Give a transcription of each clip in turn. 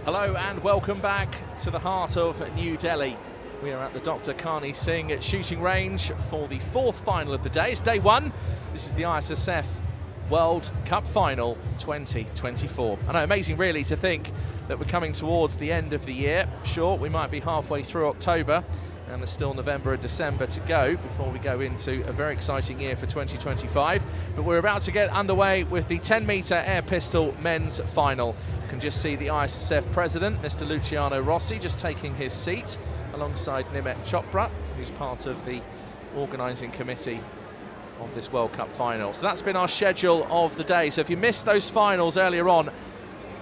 Hello and welcome back to the heart of New Delhi. We are at the Dr. Karni Singh shooting range for the fourth final of the day. It's day one. This is the ISSF World Cup Final 2024. I know, amazing really to think that we're coming towards the end of the year. Sure, we might be halfway through October and there's still November and December to go before we go into a very exciting year for 2025. But we're about to get underway with the 10-metre air pistol men's final. You can just see the ISSF president, Mr. Luciano Rossi, just taking his seat alongside Nimet Chopra, who's part of the organising committee of this World Cup final. So that's been our schedule of the day. So if you missed those finals earlier on,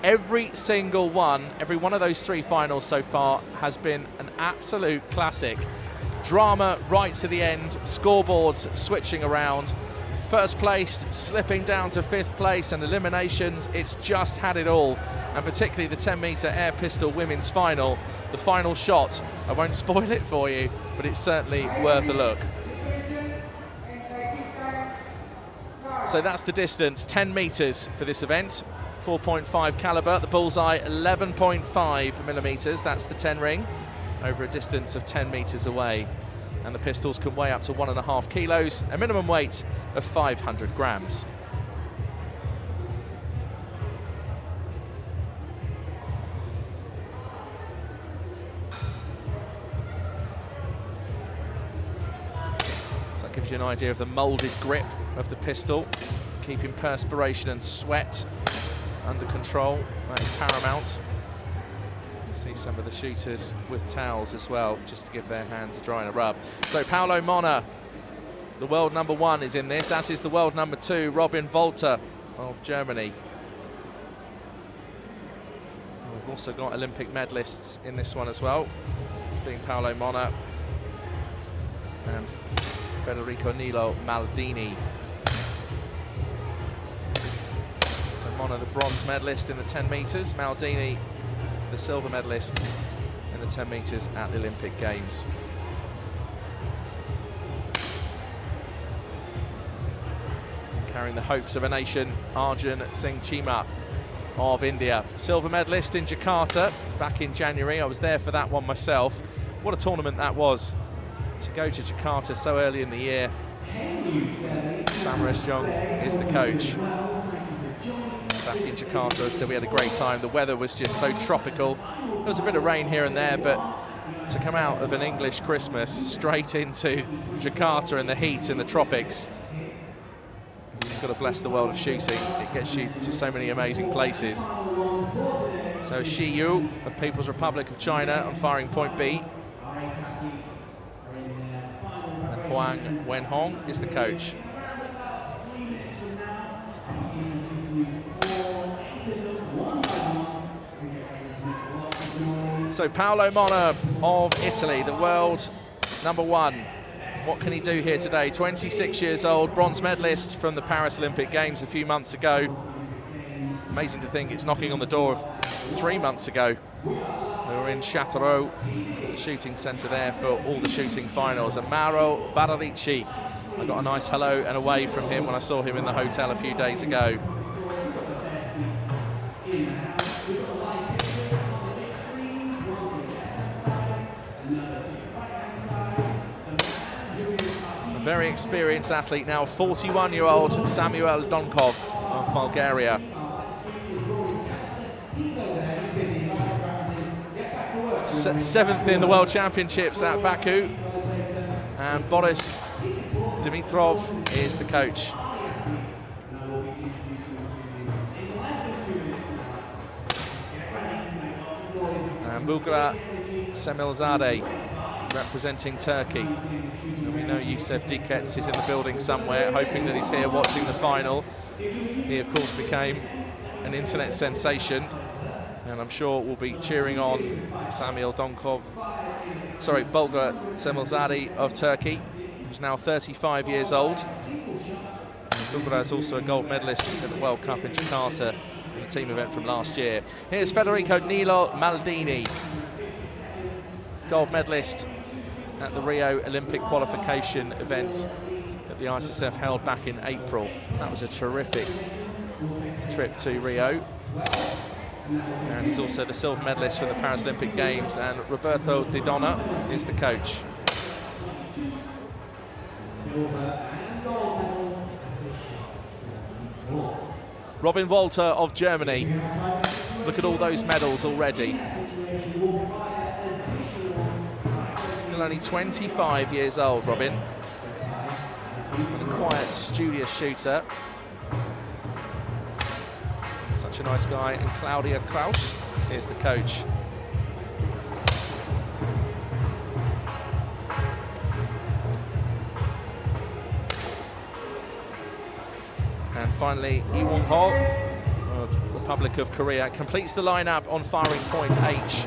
every single one, every one of those three finals so far has been an absolute classic. Drama right to the end, scoreboards switching around, first place slipping down to fifth place, and eliminations. It's just had it all, and particularly the 10-metre air pistol women's final. The final shot, I won't spoil it for you, but it's certainly worth a look. So that's the distance, 10 metres for this event. 4.5 caliber, the bullseye 11.5 millimeters. That's the 10 ring over a distance of 10 meters away, and the pistols can weigh up to 1.5 kilos, a minimum weight of 500 grams. So that gives you an idea of the molded grip of the pistol, keeping perspiration and sweat under control. That is paramount. You see some of the shooters with towels as well, just to give their hands a dry and a rub. So Paolo Monna, the world number one, is in this, as is the world number two, Robin Volter of Germany. And we've also got Olympic medalists in this one as well, being Paolo Monna and Federico Nilo Maldini. Monna, the bronze medalist in the 10 metres, Maldini, the silver medalist in the 10 metres at the Olympic Games. Carrying the hopes of a nation, Arjun Singh Chima of India. Silver medalist in Jakarta back in January. I was there for that one myself. What a tournament that was, to go to Jakarta so early in the year. Samaras Jong is the coach. Back in Jakarta, so we had a great time. The weather was just so tropical. There was a bit of rain here and there, but to come out of an English Christmas straight into Jakarta in the heat in the tropics, you just got to bless the world of shooting. It gets you to so many amazing places. So Shi Yu of People's Republic of China on firing point B, and Huang Wenhong is the coach. So Paolo Monna of Italy, the world number one. What can he do here today? 26 years old, bronze medalist from the Paris Olympic Games a few months ago. Amazing to think it's knocking on the door of 3 months ago. We were in Châteauroux, the shooting centre there for all the shooting finals. And Mauro Bararici, I got a nice hello and a wave from him when I saw him in the hotel a few days ago. Very experienced athlete now, 41-year-old Samuel Donkov of Bulgaria. Seventh in the World Championships at Baku, and Boris Dimitrov is the coach. And Bugra Semilzadeh representing Turkey. And we know Yusuf Dikets is in the building somewhere, hoping that he's here watching the final. He, of course, became an internet sensation, and I'm sure we'll be cheering on Samuel Donkov, Bulgar Semilzadeh of Turkey, who's now 35 years old. Bugra is also a gold medalist at the World Cup in Jakarta in the team event from last year. Here's Federico Nilo Maldini, gold medalist at the Rio Olympic qualification event that the ISSF held back in April. That was a terrific trip to Rio. And he's also the silver medalist from the Paris Olympic Games, and Roberto Di Donna is the coach. Robin Walter of Germany. Look at all those medals already. Still only 25 years old, Robin. And a quiet, studious shooter. Such a nice guy. And Claudia Kraus is the coach. And finally, Ewon Ho of the Republic of Korea completes the lineup on firing point H.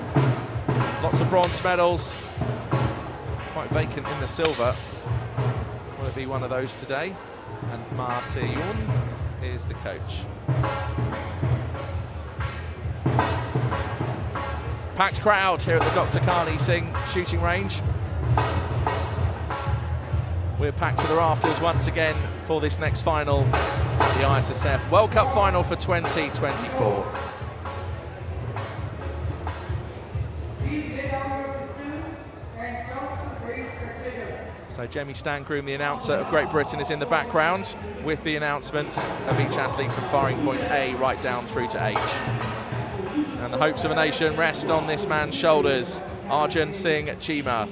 Lots of bronze medals. Quite vacant in the silver. Will it be one of those today? And Ma Se-yoon is the coach. Packed crowd here at the Dr. Carney Singh shooting range. We're packed to the rafters once again for this next final, the ISSF World Cup final for 2024. So Jamie Stangroom, the announcer of Great Britain, is in the background with the announcements of each athlete from firing point A right down through to H. And the hopes of a nation rest on this man's shoulders. Arjun Singh Chima,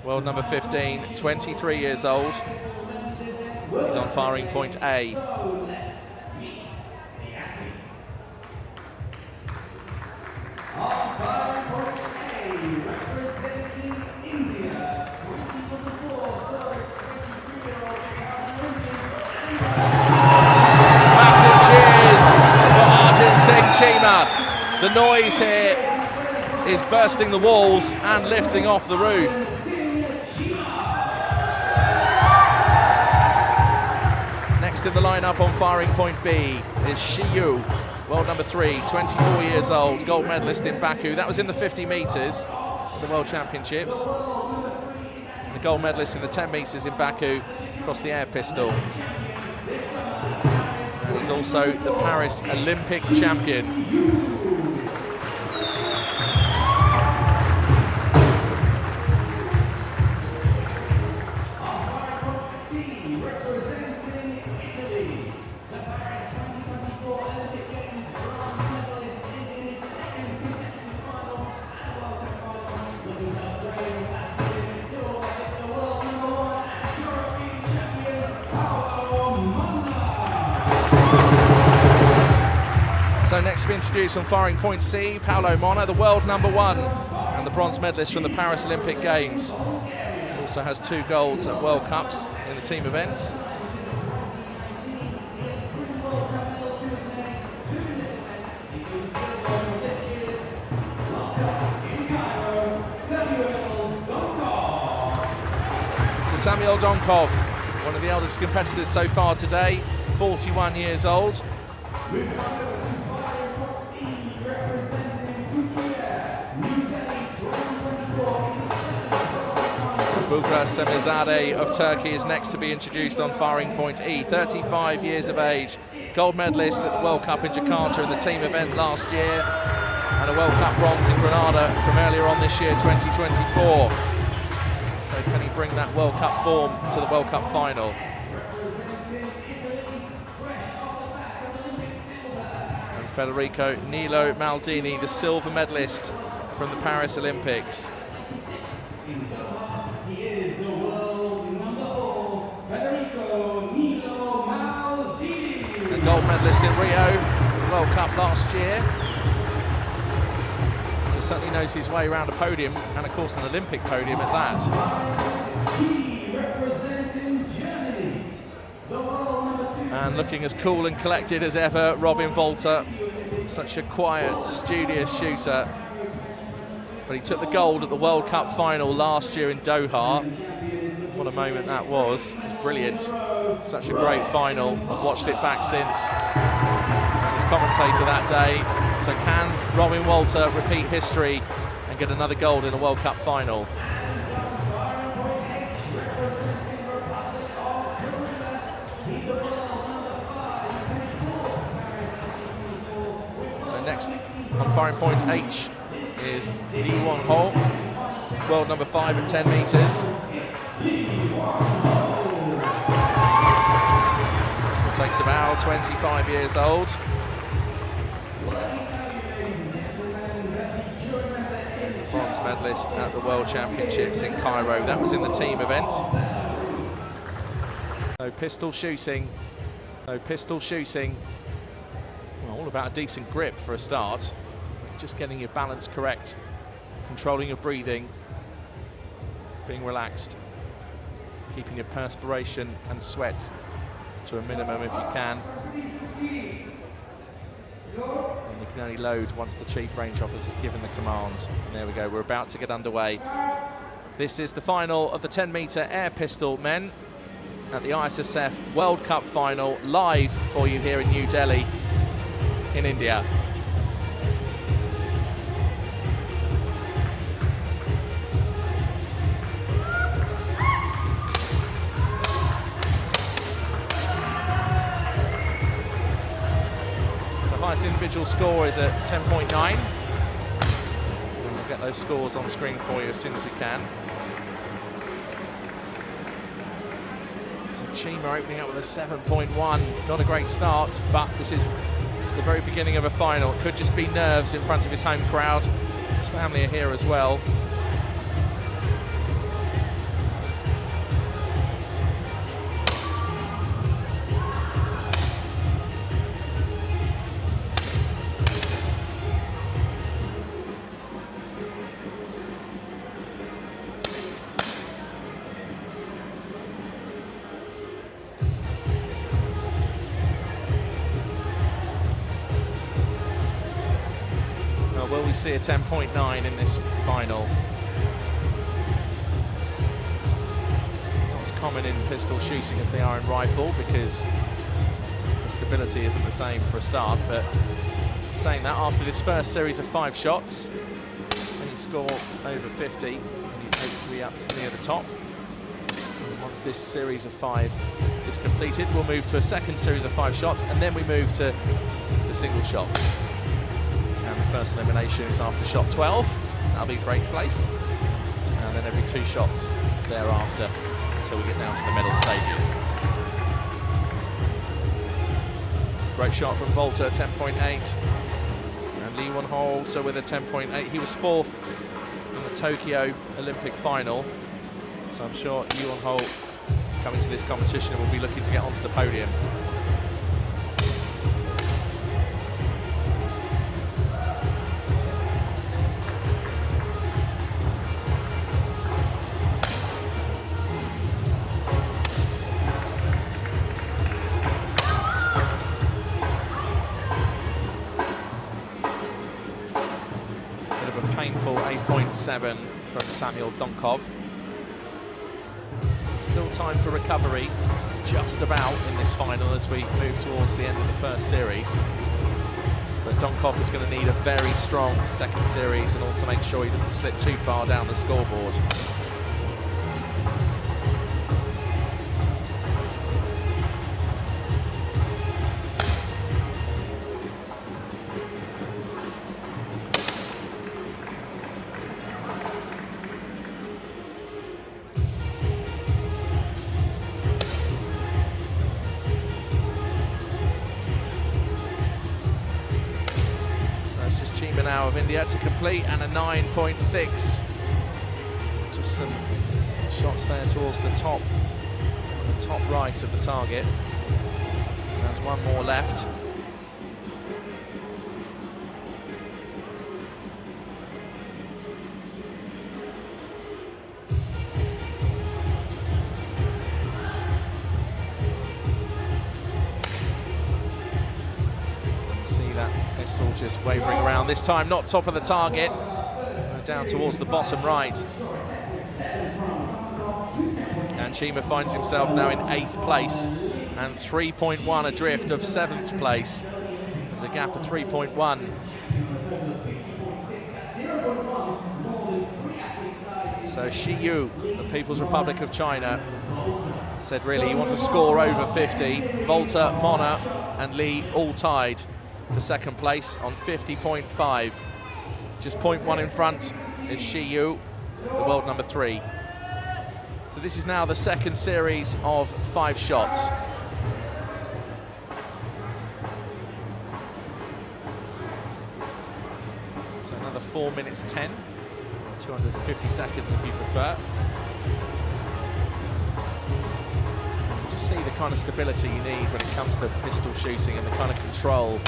world number 15, 23 years old. He's on firing point A. Massive cheers for Arjun Singh Chima. The noise here is bursting the walls and lifting off the roof. Next in the lineup on firing point B is Shiyu, world number 3, 24 years old, gold medalist in Baku. That was in the 50 metres at the World Championships. The gold medalist in the 10 metres in Baku across the air pistol. And he's also the Paris Olympic champion. So next to be introduced on firing point C, Paolo Monna, the world number 1 and the bronze medalist from the Paris Olympic Games. He also has 2 golds at World Cups in the team events. So Samuel Donkov, one of the eldest competitors so far today, 41 years old. Bugra Semizadeh of Turkey is next to be introduced on firing point E, 35 years of age, gold medalist at the World Cup in Jakarta in the team event last year, and a World Cup bronze in Granada from earlier on this year, 2024. So can he bring that World Cup form to the World Cup final? And Federico Nilo Maldini, the silver medalist from the Paris Olympics. Gold medalist in Rio, World Cup last year. So certainly knows his way around a podium, and of course an Olympic podium at that. And looking as cool and collected as ever, Robin Walter. Such a quiet, studious shooter. But he took the gold at the World Cup final last year in Doha. What a moment that was. It was brilliant. Such a great final. I've watched it back since. As commentator that day. So can Robin Walter repeat history and get another gold in a World Cup final? So next next. On firing point H is Li Won-ho, world number 5 at 10 metres. Takes about 25 years old. Bronze medalist at the World Championships in Cairo. That was in the team event. No pistol shooting. No pistol shooting. Well, all about a decent grip for a start. Just getting your balance correct, controlling your breathing, being relaxed, keeping your perspiration and sweat to a minimum if you can. And you can only load once the chief range officer has given the commands. And there we go, we're about to get underway. This is the final of the 10-metre air pistol men at the ISSF World Cup final, live for you here in New Delhi in India. Highest individual score is at 10.9. And we'll get those scores on screen for you as soon as we can. So Chima opening up with a 7.1. Not a great start, but this is the very beginning of a final. It could just be nerves in front of his home crowd. His family are here as well. Will we see a 10.9 in this final? Not as common in pistol shooting as they are in rifle, because the stability isn't the same for a start. But saying that, after this first series of 5 shots, when you score over 50, and you take 3 up to near the top. And once this series of 5 is completed, we'll move to a second series of 5 shots, and then we move to the single shots. First elimination is after shot 12. That'll be for 8th place. And then every 2 shots thereafter until we get down to the medal stages. Great shot from Volta, 10.8. And Li Won-ho also with a 10.8. He was 4th in the Tokyo Olympic final. So I'm sure Li Won-ho, coming to this competition, will be looking to get onto the podium. Painful 8.7 from Samuel Donkov. Still time for recovery, just about, in this final as we move towards the end of the first series. But Donkov is going to need a very strong second series and also make sure he doesn't slip too far down the scoreboard. Now of India to complete, and a 9.6. Just some shots there towards the top right of the target. And there's one more left. Pistol just wavering around, this time not top of the target, down towards the bottom right. And Chima finds himself now in 8th place and 3.1 adrift of 7th place. There's a gap of 3.1. So Shi Yu, the People's Republic of China, said really he wants to score over 50. Volta, Mona and Lee all tied for second place on 50.5. Just 0.1 in front is Shiyu, the world number 3. So this is now the second series of 5 shots. So another 4 minutes 10, 250 seconds if you prefer. Just see the kind of stability you need when it comes to pistol shooting and the kind of control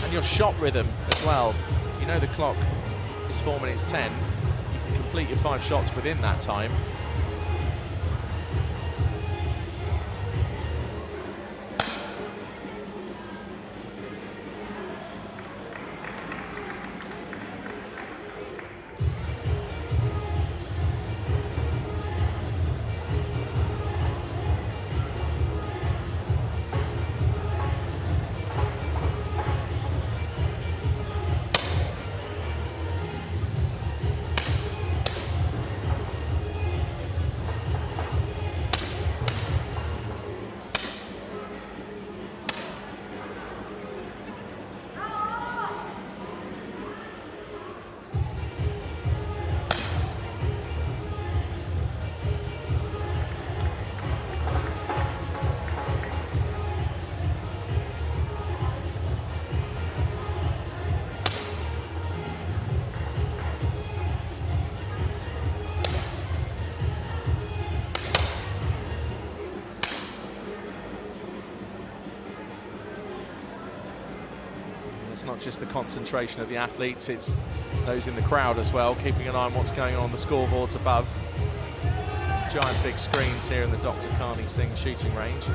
and your shot rhythm as well. You know the clock is 4 minutes 10. You can complete your 5 shots within that time. It's not just the concentration of the athletes, it's those in the crowd as well, keeping an eye on what's going on the scoreboards above. Giant big screens here in the Dr. Karni Singh shooting range.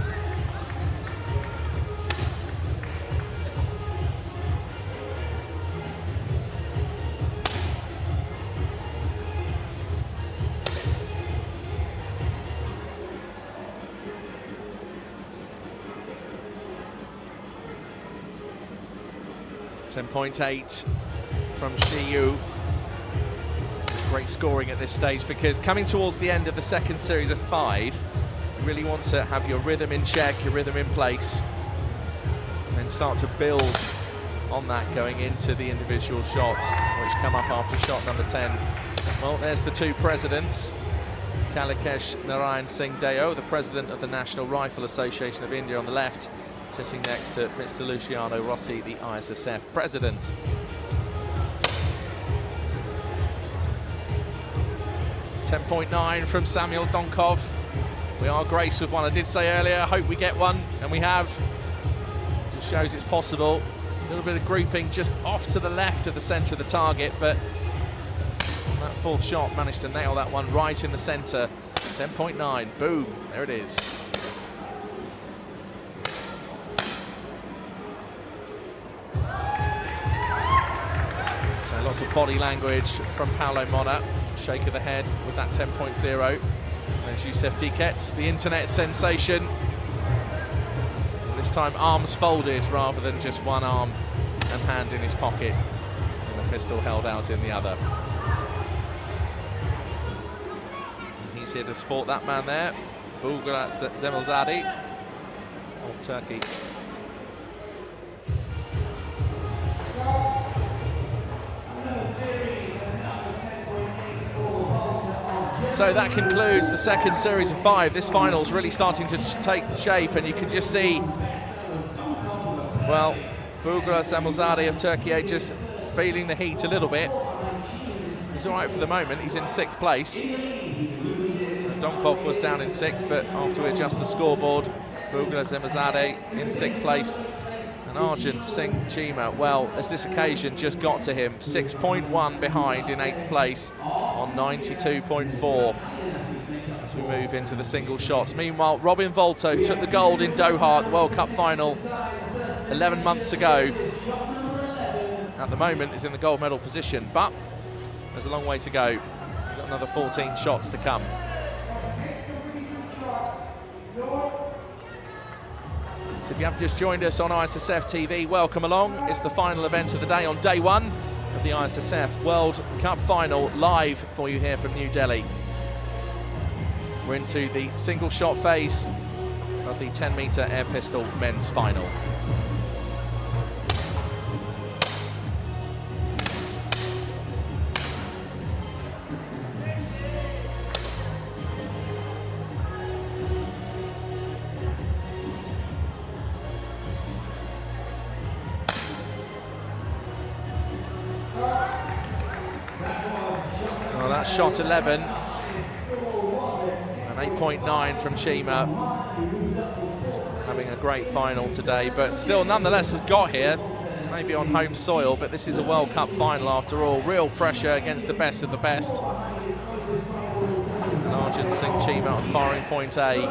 .8 from Shiyu. Great scoring at this stage, because coming towards the end of the second series of 5, you really want to have your rhythm in check, your rhythm in place, and then start to build on that going into the individual shots, which come up after shot number 10. Well, there's the 2 presidents. Kalikesh Narayan Singh Deo, the president of the National Rifle Association of India, on the left, sitting next to Mr. Luciano Rossi, the ISSF president. .9 from Samuel Donkov. We are graced with one. I did say earlier, I hope we get one, and we have. Just shows it's possible. A little bit of grouping just off to the left of the centre of the target, but that 4th shot managed to nail that one right in the centre. 10.9, boom, there it is. Lots of body language from Paulo Mona. Shake of the head with that 10.0. There's Issf Dikets, the internet sensation. This time arms folded rather than just one arm and hand in his pocket, and the pistol held out in the other. He's here to support that man there, Bulgarat Zemilzadeh of Turkey. So that concludes the second series of 5. This final's really starting to take shape, and you can just see, well, Bulgarat Zemilzadeh of Turkey just feeling the heat a little bit. He's all right for the moment. He's in 6th place. Donkov was down in 6th, but after we adjust the scoreboard, Bulgarat Zemilzadeh in 6th place. And Arjun Singh Chima, well, as this occasion just got to him, 6.1 behind in 8th place on 92.4 as we move into the single shots. Meanwhile, Robin Volto took the gold in Doha at the World Cup final 11 months ago. At the moment is in the gold medal position, but there's a long way to go. We've got another 14 shots to come. So if you have just joined us on ISSF TV, welcome along. It's the final event of the day on day 1 of the ISSF World Cup final, live for you here from New Delhi. We're into the single shot phase of the 10-metre air pistol men's final. That's shot 11. And 8.9 from Chima. Having a great final today, but still nonetheless has got here, maybe on home soil, but this is a World Cup final after all. Real pressure against the best of the best. And Arjun Singh Chima on firing point A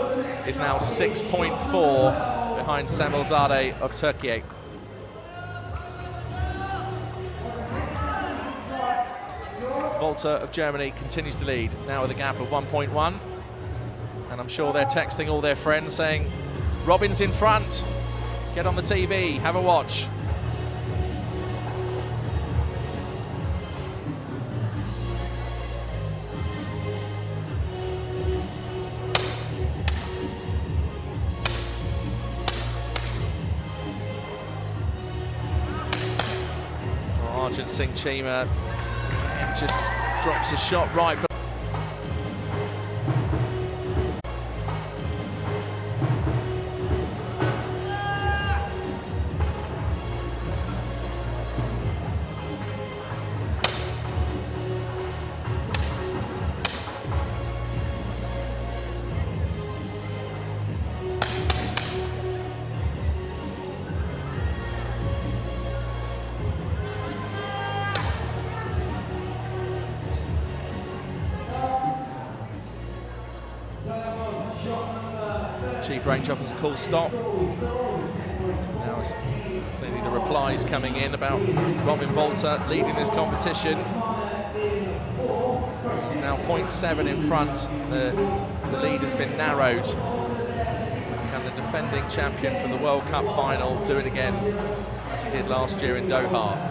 is now 6.4 behind Semilzadeh of Turkey. Volta of Germany continues to lead, now with a gap of 1.1. And I'm sure they're texting all their friends saying, Robin's in front, get on the TV, have a watch. Arjun Singh Chima just drops a shot right. Chief range officer calls stop. Now it's clearly the replies coming in about Robin Volta leading this competition. He's now 0.7 in front. The lead has been narrowed. Can the defending champion from the World Cup final do it again, as he did last year in Doha?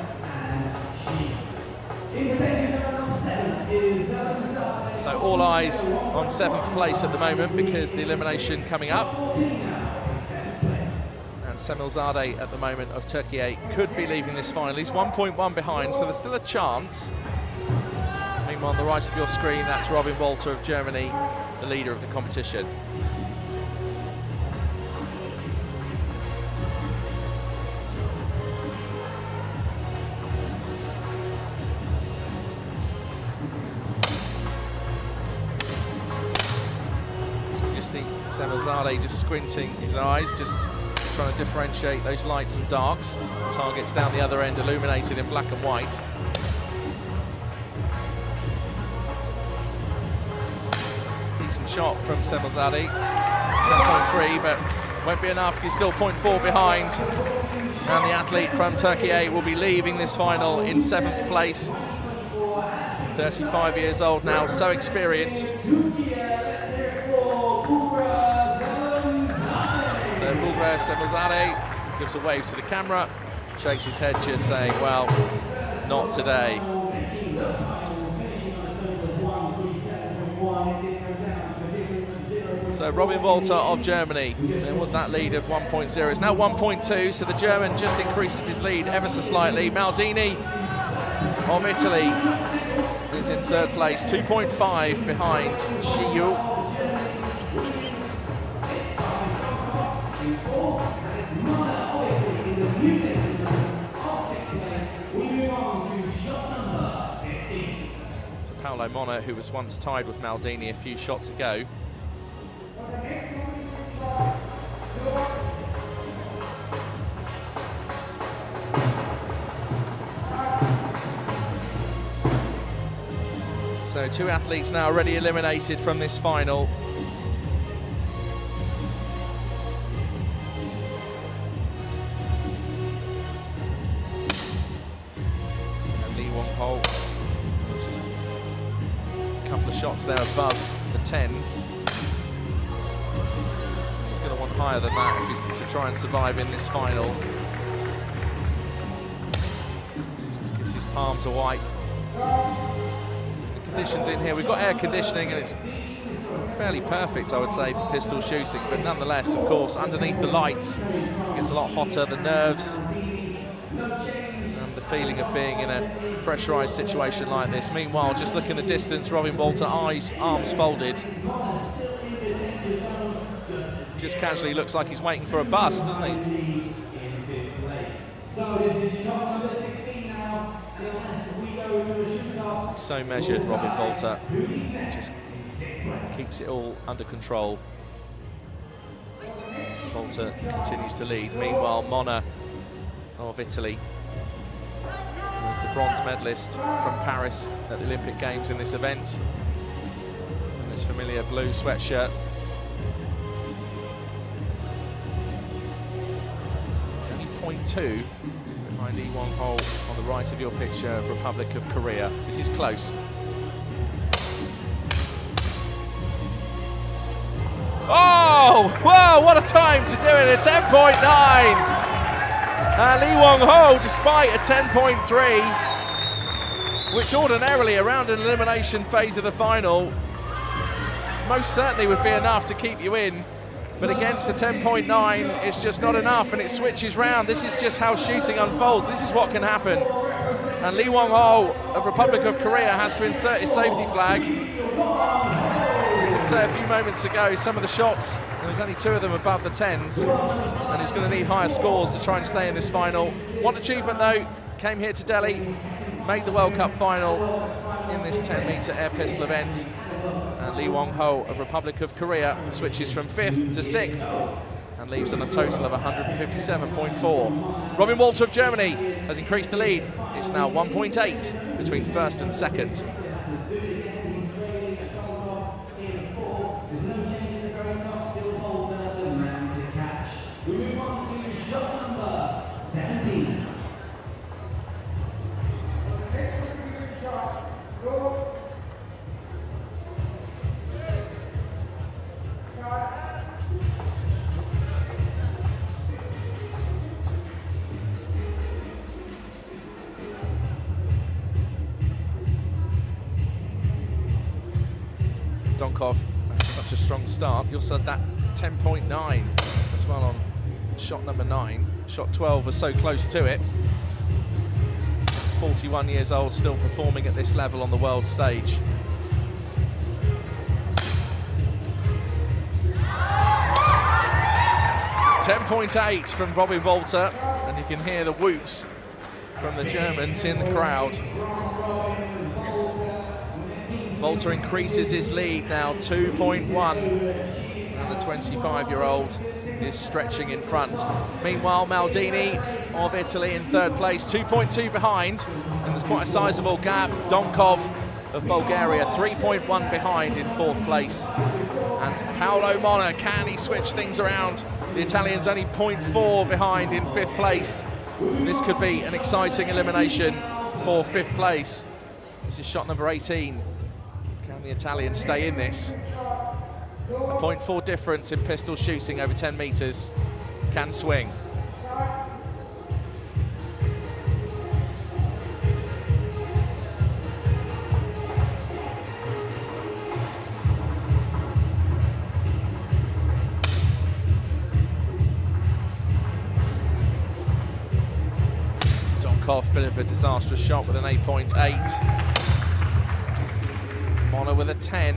So all eyes on 7th place at the moment because the elimination coming up. And Semilzadeh at the moment of Turkey could be leaving this final. He's 1.1 behind, so there's still a chance. Meanwhile, on the right of your screen, that's Robin Volta of Germany, the leader of the competition. Semilzadeh just squinting his eyes, just trying to differentiate those lights and darks. Targets down the other end illuminated in black and white. Decent shot from Semilzadeh, 10.3, but won't be enough. He's still 0.4 behind. And the athlete from Turkey will be leaving this final in 7th place. 35 years old now, so experienced. Semilzadeh gives a wave to the camera, shakes his head just saying, well, not today. So Robin Volta of Germany, there was that lead of 1.0, it's now 1.2, so the German just increases his lead ever so slightly. Maldini of Italy is in 3rd place, 2.5 behind Shiyu. Paolo Mona, who was once tied with Maldini a few shots ago. So 2 athletes now already eliminated from this final. Shots there above the 10s. He's going to want higher than that if he's to try and survive in this final. Just gives his palms a wipe. The conditions in here, we've got air conditioning and it's fairly perfect, I would say, for pistol shooting, but nonetheless, of course, underneath the lights it gets a lot hotter. The nerves and the feeling of being in a pressurised situation like this. Meanwhile, just look in the distance, Robin Volta, arms folded. Just casually looks like he's waiting for a bus, doesn't he? So measured, Robin Volter. Just keeps it all under control. Volter continues to lead. Meanwhile, Mona of Italy, who was the bronze medalist from Paris at the Olympic Games in this event, in this familiar blue sweatshirt. He's only 0.2 behind Lee Wong-ho on the right of your picture of Republic of Korea. This is close. Oh, wow, what a time to do it, a 10.9. Lee Wong-ho, despite a 10.3, which ordinarily around an elimination phase of the final, most certainly would be enough to keep you in. But against a 10.9, it's just not enough, and it switches round. This is just how shooting unfolds. This is what can happen. And Lee Wong-ho of Republic of Korea has to insert his safety flag. Say a few moments ago, some of the shots, there's only 2 of them above the 10s, and he's going to need higher scores to try and stay in this final. One achievement though, came here to Delhi, made the World Cup final in this 10-metre air pistol event, and Lee Wong-ho of Republic of Korea switches from 5th to 6th and leaves on a total of 157.4. Robin Walter of Germany has increased the lead. It's now 1.8 between 1st and 2nd. Donkov, such a strong start. You also had that 10.9 as well on shot number 9. Shot 12 was so close to it. 41 years old, still performing at this level on the world stage. .8 from Robin Volter, and you can hear the whoops from the Germans in the crowd. Volter increases his lead now, 2.1, and the 25-year-old is stretching in front. Meanwhile, Maldini of Italy in 3rd place, 2.2 behind, and there's quite a sizable gap. Donkov of Bulgaria, 3.1 behind in 4th place. And Paolo Mona, can he switch things around? The Italian's only 0.4 behind in 5th place. This could be an exciting elimination for 5th place. This is shot number 18. Can the Italians stay in this? A 0.4 difference in pistol shooting over 10 metres. Can swing. Donkov, bit of a disastrous shot with an 8.8. Mona with a 10.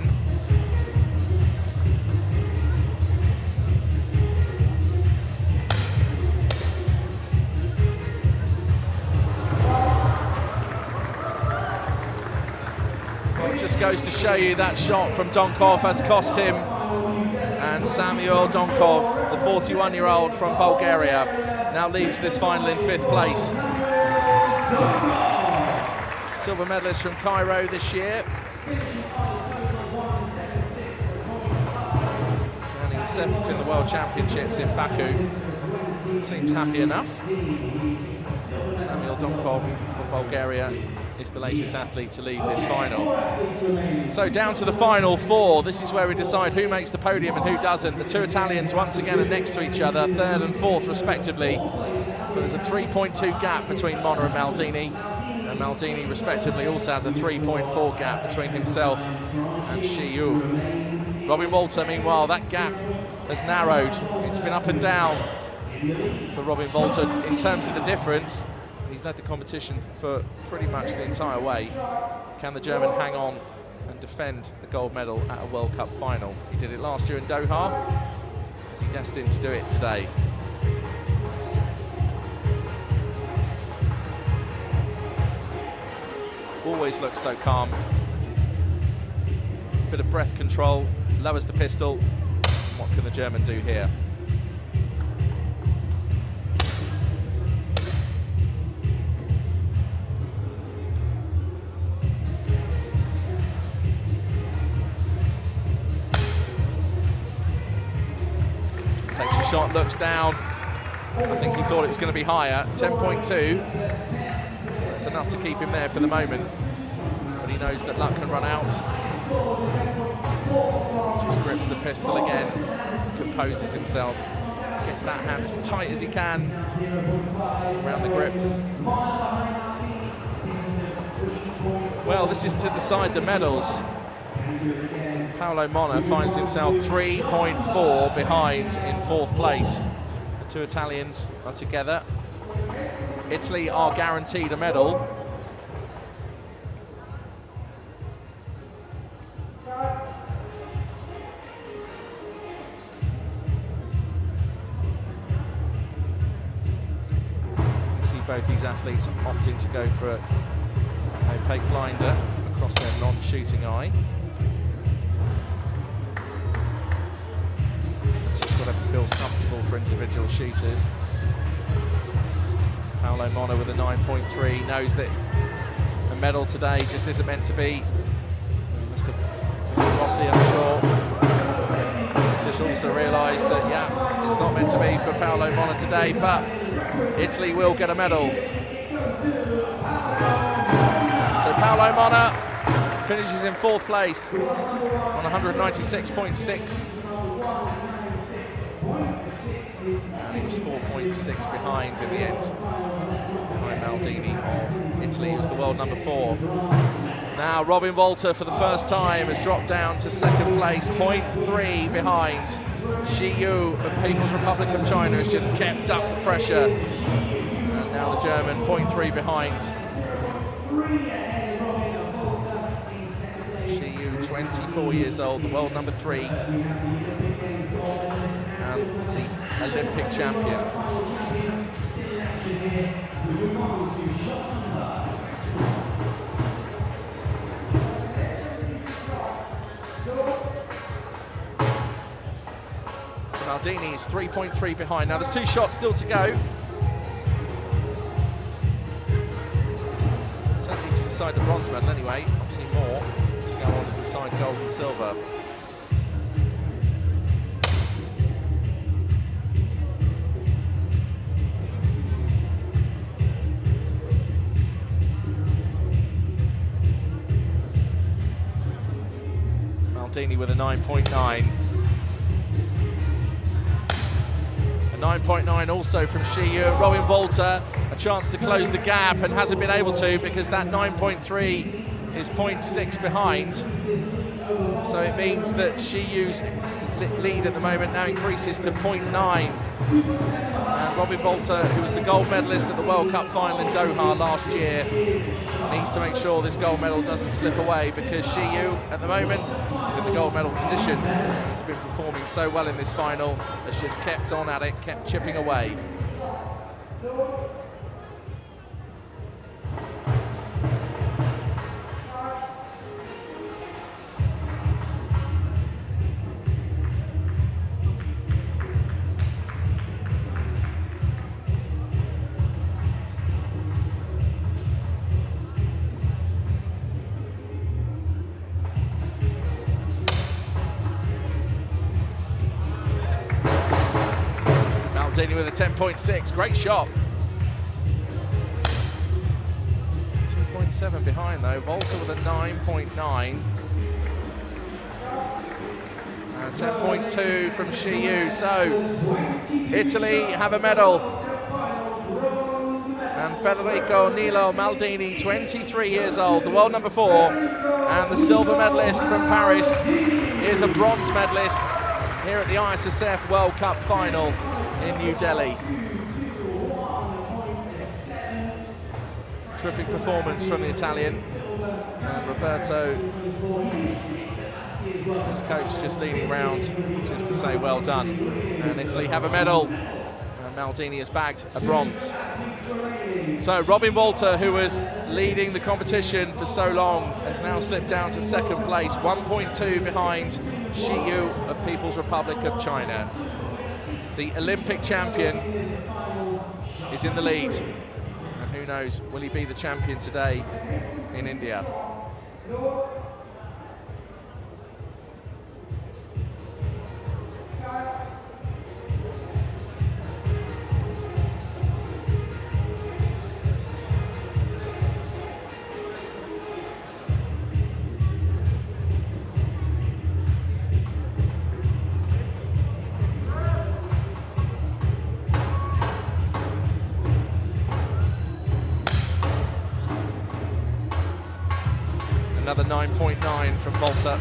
Well, it just goes to show you that shot from Donkov has cost him. And Samuel Donkov, the 41-year-old from Bulgaria, now leaves this final in 5th place. Silver medalist from Cairo this year. And he was 7th in the World Championships in Baku. Seems happy enough. Samuel Donkov of Bulgaria is the latest athlete to lead this final. So down to the final 4. This is where we decide who makes the podium and who doesn't. The 2 Italians once again are next to each other, 3rd and 4th respectively. But there's a 3.2 gap between Mona and Maldini. And Maldini respectively also has a 3.4 gap between himself and Shiyu. Robin Walter, meanwhile, that gap has narrowed. It's been up and down for Robin Walter in terms of the difference. He's led the competition for pretty much the entire way. Can the German hang on and defend the gold medal at a World Cup final? He did it last year in Doha. Is he destined to do it today? always looks so calm. Bit of breath control, lowers the pistol. What can the German do here? Takes a shot, looks down. I think he thought it was going to be higher. 10.2. That's enough to keep him there for the moment. But he knows that luck can run out. Just grips the pistol again, composes himself, gets that hand as tight as he can around the grip. Well, this is to decide the medals. Paolo Monna finds himself 3.4 behind in 4th place. The two Italians are together. Italy are guaranteed a medal. Both these athletes opting to go for an opaque blinder across their non-shooting eye. Just whatever feels comfortable for individual shooters. Paolo Monna with a 9.3 knows that a medal today just isn't meant to be. Mr. Rossi, I'm sure, has just also realised that, yeah, it's not meant to be for Paolo Monna today, but Italy will get a medal. So Paolo Monna finishes in 4th place on 196.6. And he was 4.6 behind in the end. Behind Maldini of Italy, who's the world number 4. Now Robin Walter for the first time has dropped down to 2nd place, 0.3 behind. Shi Yu of People's Republic of China has just kept up the pressure. And now the German 0.3 behind. Shi Yu, 24 years old, the world number 3. And the Olympic champion. Maldini is 3.3 behind. Now there's 2 shots still to go. Certainly to decide the bronze medal anyway. Obviously more to go on to decide gold and silver. Maldini with a 9.9. 9.9 also from Shi Yu. Robin Walter, a chance to close the gap and hasn't been able to because that 9.3 is 0.6 behind. So it means that Shi Yu's lead at the moment now increases to 0.9. And Robin Walter, who was the gold medalist at the World Cup final in Doha last year, needs to make sure this gold medal doesn't slip away because Shi Yu at the moment is in the gold medal position. He's been performing so well in this final, has just kept on at it, kept chipping away. Maldini with a 10.6, great shot. 2.7 behind though, Volta with a 9.9. And 10.2 from Shi Yu, so Italy have a medal. And Federico Nilo Maldini, 23 years old, the world number 4, and the silver medalist from Paris is a bronze medalist here at the ISSF World Cup final in New Delhi. Terrific performance from the Italian. And Roberto, his coach, just leaning round just to say well done. And Italy have a medal. And and Maldini has bagged a bronze. So Robin Walter, who was leading the competition for so long, has now slipped down to second place, 1.2 behind Shi Yu of People's Republic of China. The Olympic champion is in the lead, and who knows, will he be the champion today in India? Another 9.9 from Volta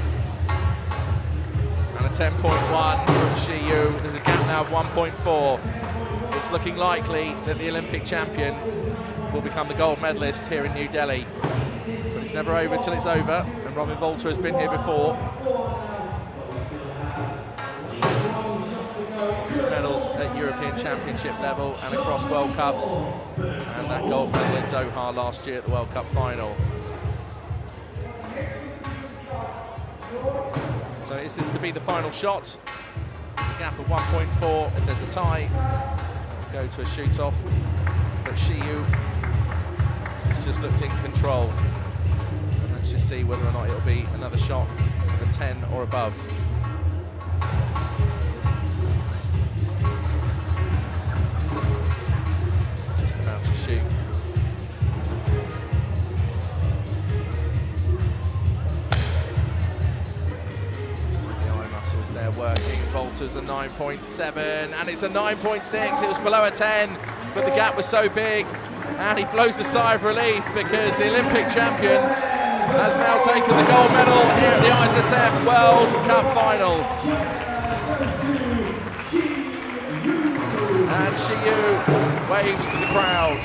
and a 10.1 from Shi Yu. There's a gap now of 1.4. It's looking likely that the Olympic champion will become the gold medalist here in New Delhi. But it's never over till it's over, and Robin Volta has been here before. Some medals at European Championship level and across World Cups, and that gold medal in Doha last year at the World Cup final. So is this to be the final shot? There's a gap of 1.4. If there's a tie, we'll go to a shoot-off. But Shi Yu has just looked in control. And let's just see whether or not it'll be another shot of a 10 or above. Just about to shoot. They're working. Volta's a 9.7 and it's a 9.6. It was below a 10, but the gap was so big, and he blows a sigh of relief because the Olympic champion has now taken the gold medal here at the ISSF World Cup final. And Shi Yu waves to the crowd.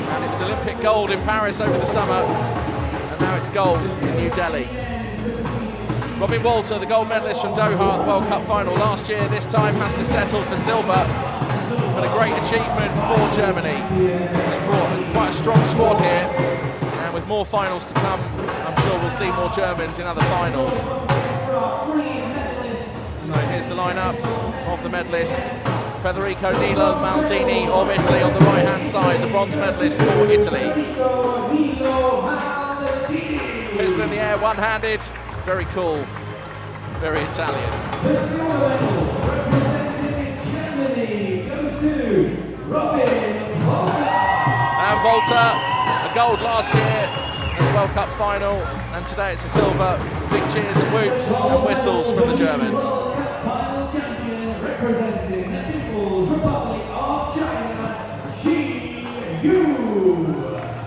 And it was Olympic gold in Paris over the summer, and now it's gold in New Delhi. Robin Walter, the gold medalist from Doha at the World Cup final last year, this time has to settle for silver, but a great achievement for Germany. They brought quite a strong squad here, and with more finals to come, I'm sure we'll see more Germans in other finals. So here's the lineup of the medalists. Federico Nilo Maldini of Italy on the right-hand side, the bronze medalist for Italy. Pistol in the air, one-handed. Very cool, very Italian. And Volta, a gold last year in the World Cup final, and today it's a silver. Big cheers and whoops and whistles from the Germans. Representing the People's Republic of China, Shi Yu.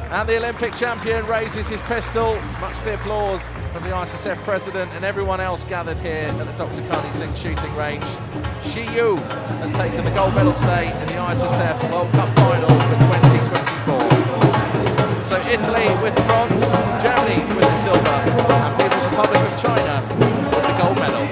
And the Olympic champion raises his pistol, much to the applause from the ISSF president and everyone else gathered here at the Dr. Karni Singh shooting range. Shi Yu has taken the gold medal today in the ISSF World Cup final for 2024. So Italy with the bronze, Germany with the silver, and People's Republic of China with the gold medal.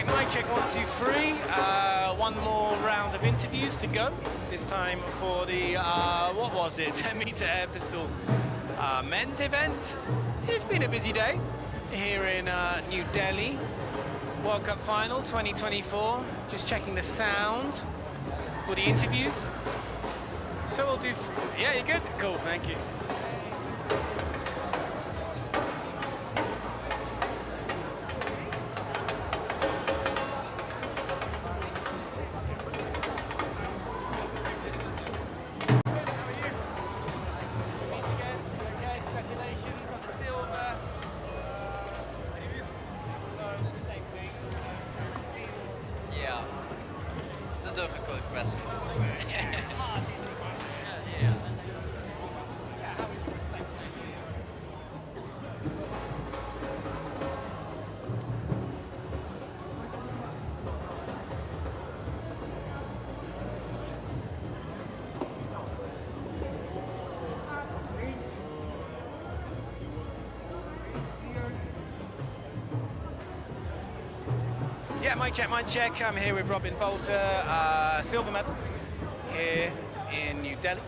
Mic check, 1, 2, 3. One more round of interviews to go. This time for the, what was it, 10-meter air pistol men's event. It's been a busy day here in New Delhi. World Cup Final 2024. Just checking the sound for the interviews. So we'll do... Yeah, you're good? Cool, thank you. Difficult questions. Yeah, mic check. I'm here with Robin Volter, silver medal here in New Delhi.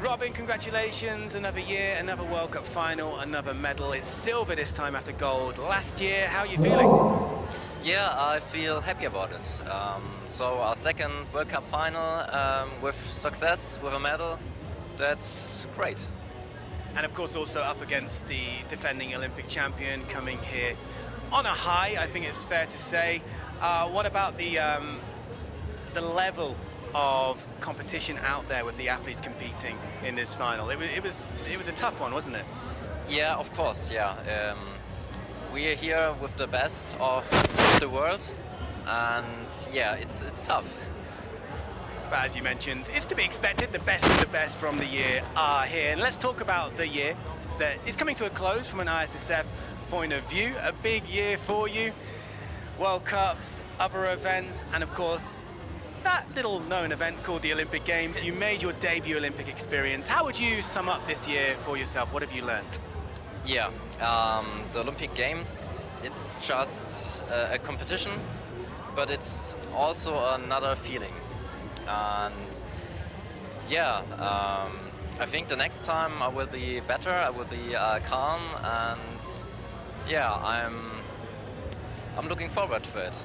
Robin, congratulations, another year, another World Cup final, another medal. It's silver this time after gold last year. How are you feeling? Yeah, I feel happy about it. So our second World Cup final with success, with a medal, that's great. And of course also up against the defending Olympic champion coming here on a high, I think it's fair to say. What about the level of competition out there with the athletes competing in this final? It was a tough one, wasn't it? Yeah, of course, yeah. We are here with the best of the world, and yeah, it's tough. But as you mentioned, it's to be expected. The best of the best from the year are here. And let's talk about the year that is coming to a close from an ISSF point of view. A big year for you. World Cups, other events, and of course, that little known event called the Olympic Games. You made your debut Olympic experience. How would you sum up this year for yourself? What have you learnt? Yeah, the Olympic Games, it's just a competition, but it's also another feeling. And yeah, I think the next time I will be better, I will be calm, and yeah, I'm looking forward to it.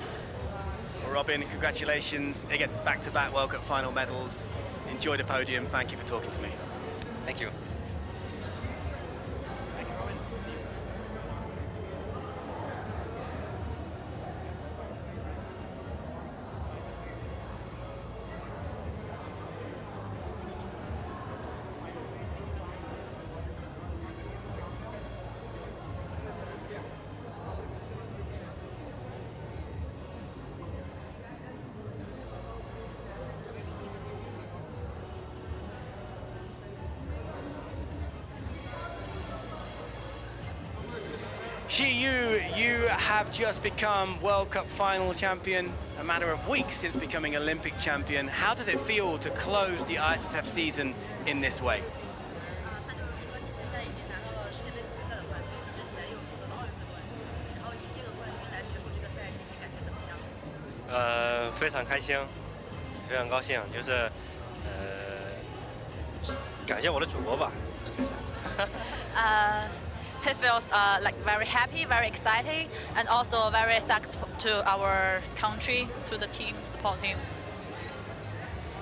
Well, Robin, congratulations. Again, back-to-back World Cup final medals. Enjoy the podium. Thank you for talking to me. Thank you. Thank you, Robin. See you. You have just become World Cup final champion, a matter of weeks since becoming Olympic champion. How does it feel to close the ISSF season in this way? 非常开心，非常高兴，就是感谢我的祖国吧。He feels like very happy, very exciting, and also very thankful to our country, to the team, support him.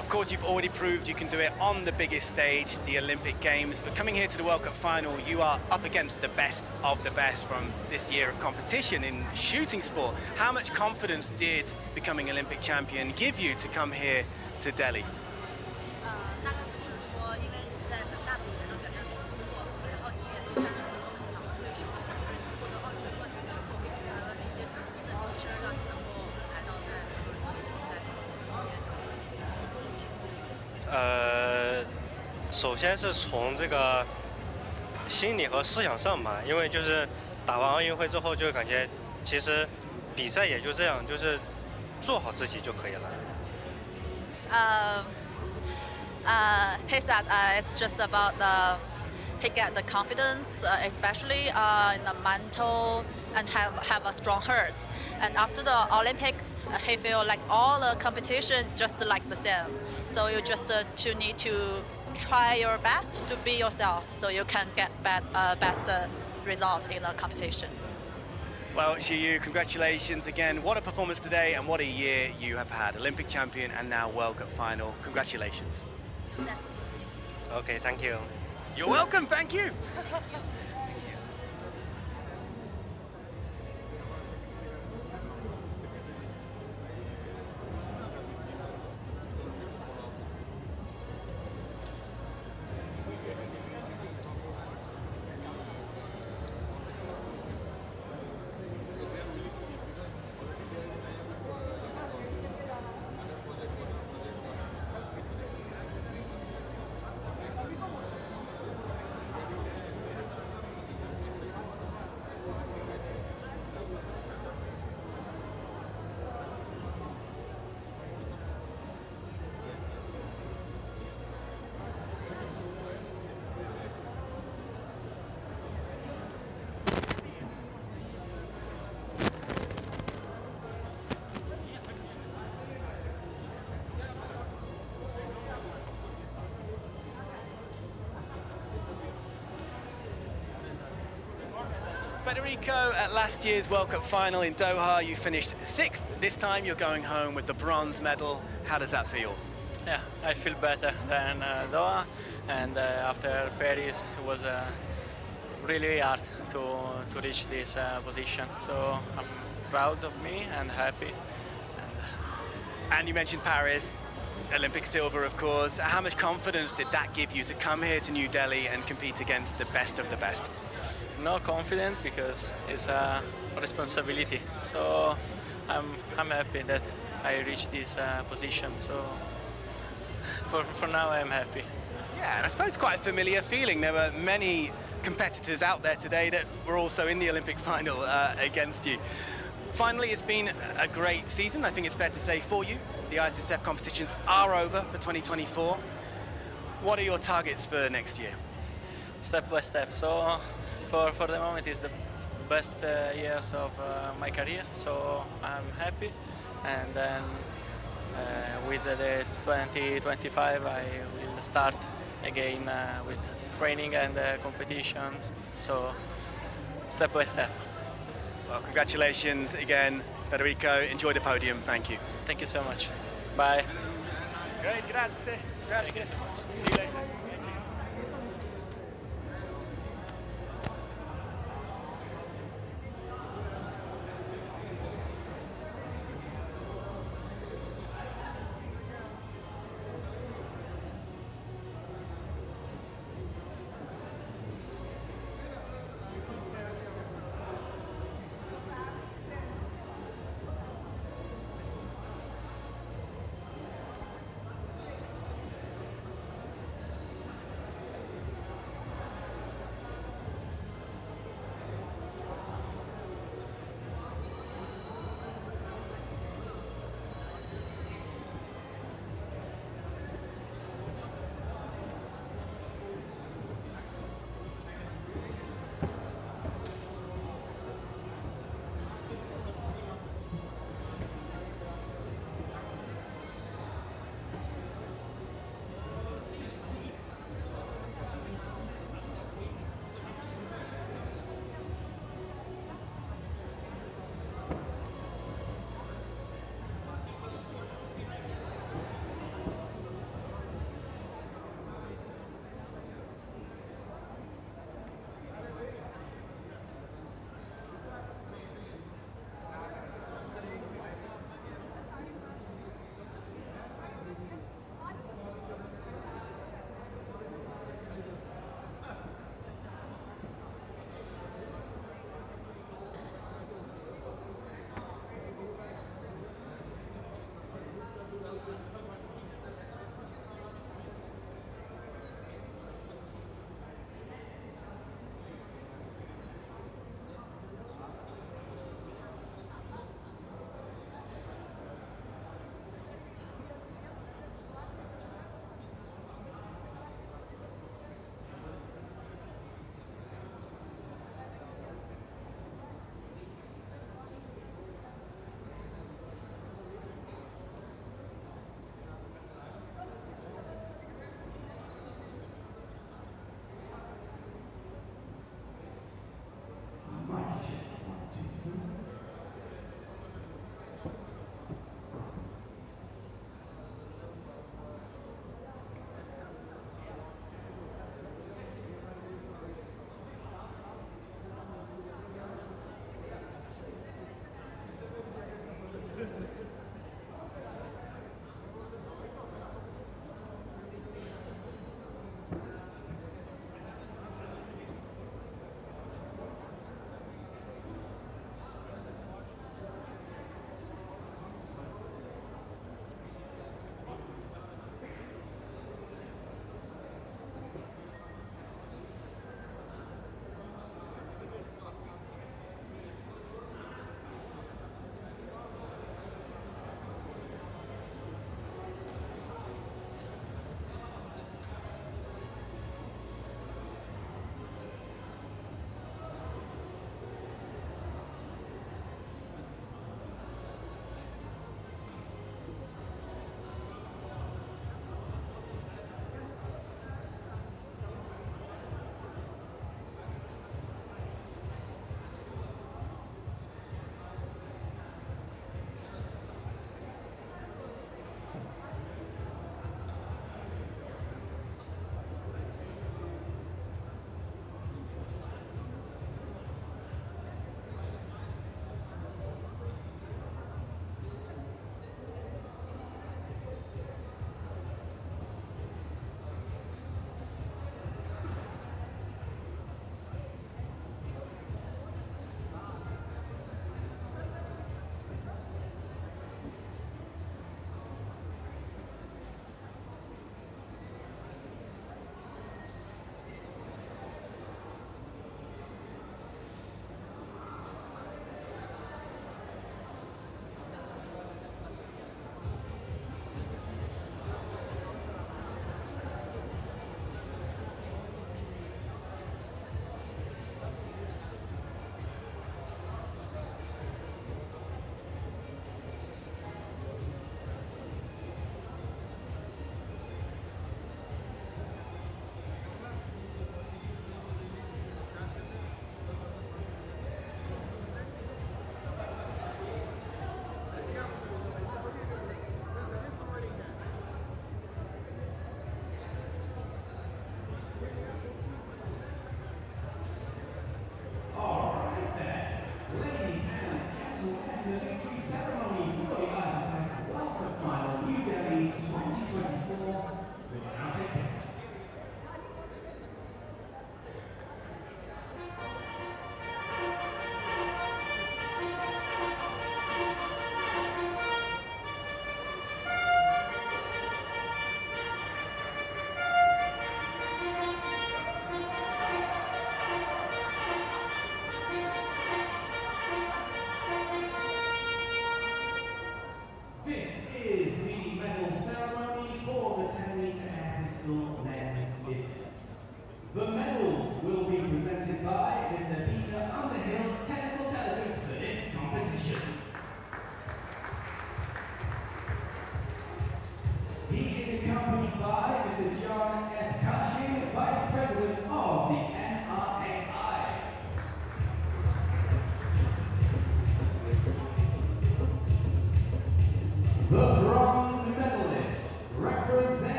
Of course, you've already proved you can do it on the biggest stage, the Olympic Games, but coming here to the World Cup final, you are up against the best of the best from this year of competition in shooting sport. How much confidence did becoming Olympic champion give you to come here to Delhi? 首先是从这个心理和思想上吧，因为就是打完奥运会之后，就感觉其实比赛也就这样，就是做好自己就可以了。He said it's just about he get the confidence, especially in the mental, and have a strong heart. And after the Olympics, he feel like all the competition just like the same. So you just need to try your best to be yourself so you can get best result in the competition. Well, Xiyu, congratulations again. What a performance today and what a year you have had. Olympic champion and now World Cup final. Congratulations. Okay, thank you. You're welcome, thank you. Federico, at last year's World Cup final in Doha, you finished 6th. This time you're going home with the bronze medal. How does that feel? Yeah, I feel better than Doha, and after Paris it was really hard to reach this position. So I'm proud of me and happy. And you mentioned Paris, Olympic silver, of course. How much confidence did that give you to come here to New Delhi and compete against the best of the best? No confident because it's a responsibility. So I'm happy that I reached this position. So for now I'm happy. Yeah, and I suppose quite a familiar feeling. There were many competitors out there today that were also in the Olympic final against you. Finally, it's been a great season, I think it's fair to say, for you. The ISSF competitions are over for 2024. What are your targets for next year? Step by step. So for the moment it's the best years of my career. So I'm happy, and then with the 2025 I will start again with training and competitions. So step by step. Well, congratulations again, Federico. Enjoy the podium. Thank you. Thank you so much. Bye. Great, grazie. Thank you. See you later.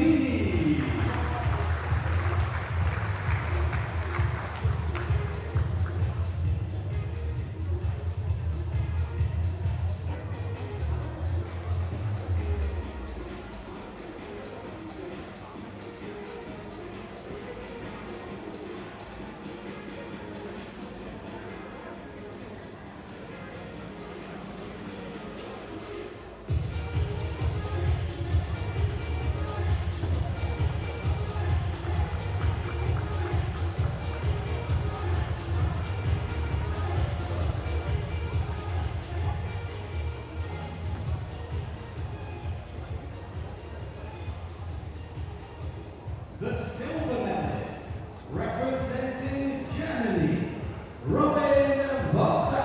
Martini. The silver medalist, representing Germany, Robin Volta.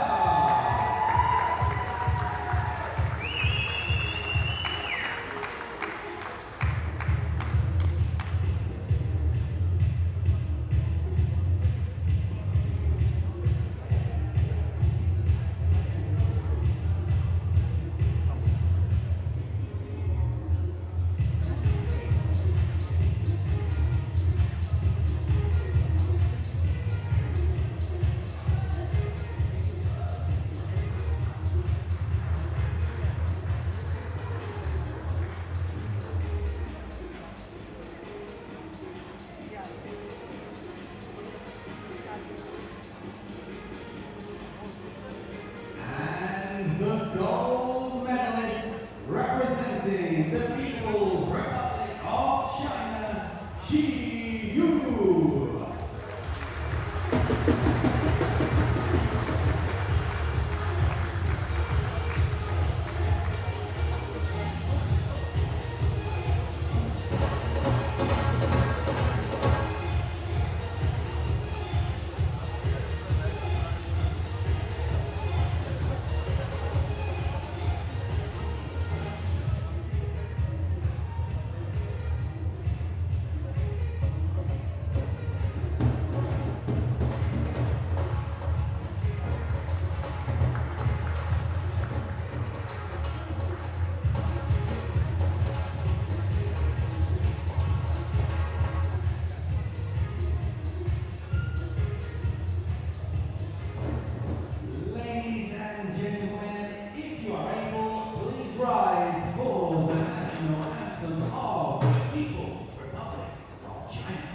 And the gold medalist, representing the People's Republic of China, Shi Yu. Ladies and gentlemen, if you are able, please rise for the national anthem of the People's Republic of China.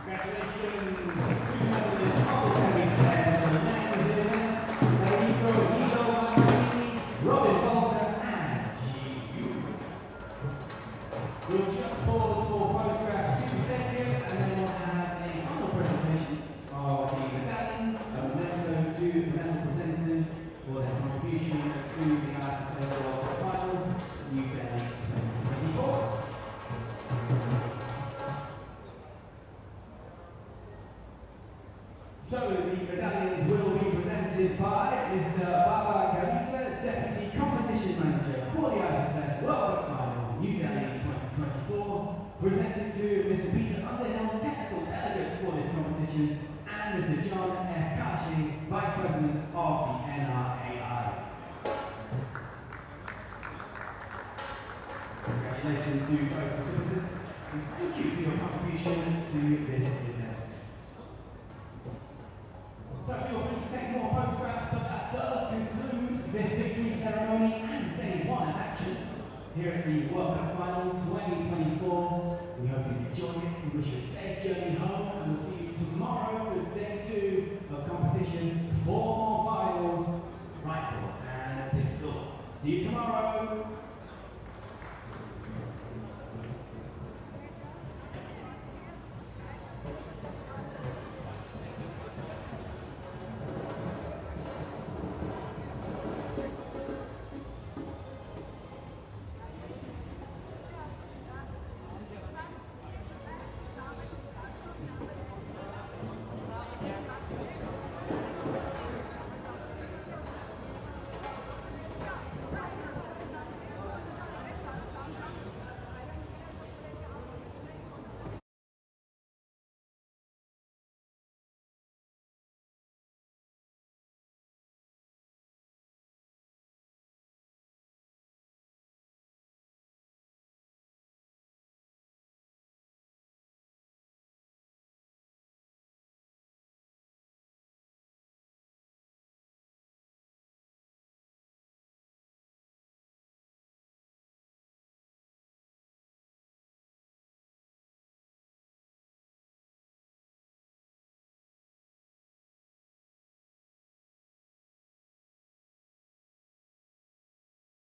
Congratulations to medalists of the tennis pairs of the men's event, Enrico Martini, Robin Volta, and Ji Yu. We'll just pause for photographs to be taken, and then we'll have a final presentation of the medallions, a memento to the medal presenters for their contribution to the ISSA World Cup Final, New Delhi 2024. So the medallions will be presented by Mr. Baba Garita, Deputy Competition Manager for the ISSF World Cup Final, New Delhi 2024. Presented to Mr. Peter Underhill, Technical Delegate for this competition, and Mr. John F. Kashi, Vice President of the NRAI. Congratulations to both participants, and thank you for your contribution to this event. So feel free to take more photographs, but that does conclude this victory ceremony and day one of action here at the World Cup Final 2024. We hope you enjoyed it. We wish you a safe journey home, and we'll see you tomorrow for day two of competition. 4 more finals, rifle and pistol. See you tomorrow.